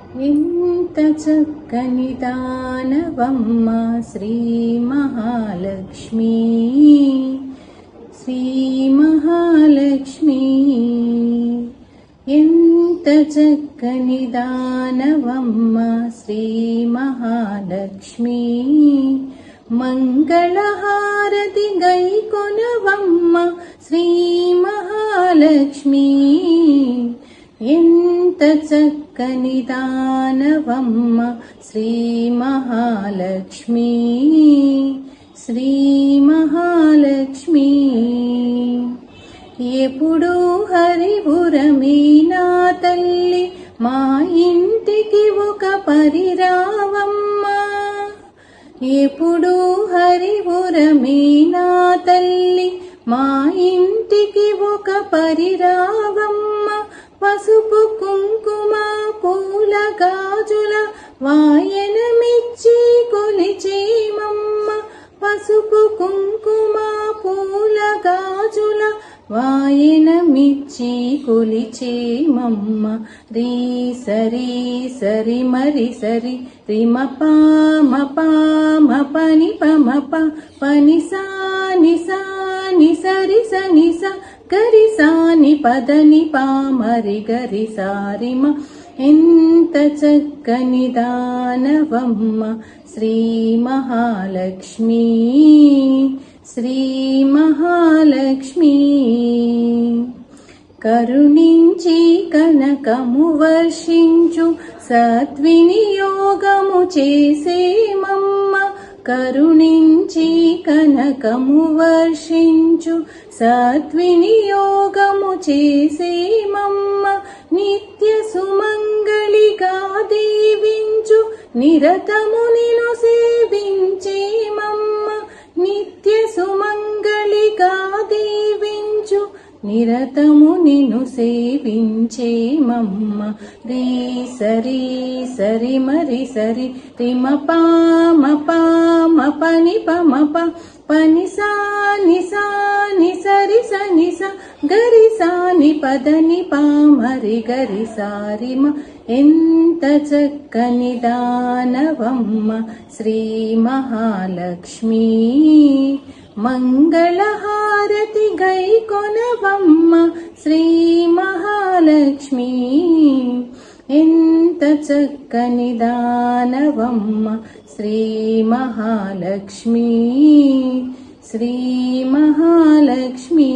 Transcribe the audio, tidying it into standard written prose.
ఎంత చక్కని దానవమ్మ శ్రీ మహాలక్ష్మి, శ్రీ మహాలక్ష్మి. ఎంత చక్కని దానవమ్మ శ్రీ మహాలక్ష్మి. మంగళహారతి గైకొనవమ్మ శ్రీ మహాలక్ష్మి. ఎంత చక్కని దానవమ్మ శ్రీ మహాలక్ష్మి, శ్రీ మహాలక్ష్మి. ఎప్పుడు హరిపురమే నా తల్లి, మా ఇంటికి ఒక పరిరావమ్మ. ఎప్పుడు హరిపురమే నా తల్లి, మా ఇంటికి ఒక పరిరావమ్మ. పసుపు కుంకుమ పూల గాజుల వాయనమిచ్చి కొలిచేమమ్మ. పసుపు కుంకుమ పూల గాజుల వాయనమిచ్చి కొలిచేమమ్మ. రీ సరి సరి మరి సరి రిమ పామ పామ పని పమ ప పని సా ని సా ని సరి సని స గరి సాని పదని పామరి గరి సారిమ. ఎంత చక్కని దానవమ్మ శ్రీ మహాలక్ష్మి, శ్రీ మహాలక్ష్మి. కరుణించి కనకము వర్షించు సద్వినియోగము చేసేమమ్మ. కరుణించి కనకము వర్షించు సద్వినియోగము చేసేమమ్మ. నిత్య సుమంగళిగా దీవించు నిరతము నిను సేవించేమమ్మ. నిత్య సుమంగళిగా దీవించు నిరతము నిను సేవించేమమ్మ. రీ సరి సరి మరి సరి రిమ పామ పామ పని పమ ప పని సా ని సరి సని స గరి సాని పదని పామరి గరి సారిమ. ఎంత చక్కని దానవమ్మ శ్రీ మహాలక్ష్మి. మంగళహారతి గైకొనవమ్మ శ్రీ మహాలక్ష్మి. ఎంత చక్కని దానవమ్మ శ్రీ మహాలక్ష్మి, శ్రీ మహాలక్ష్మి.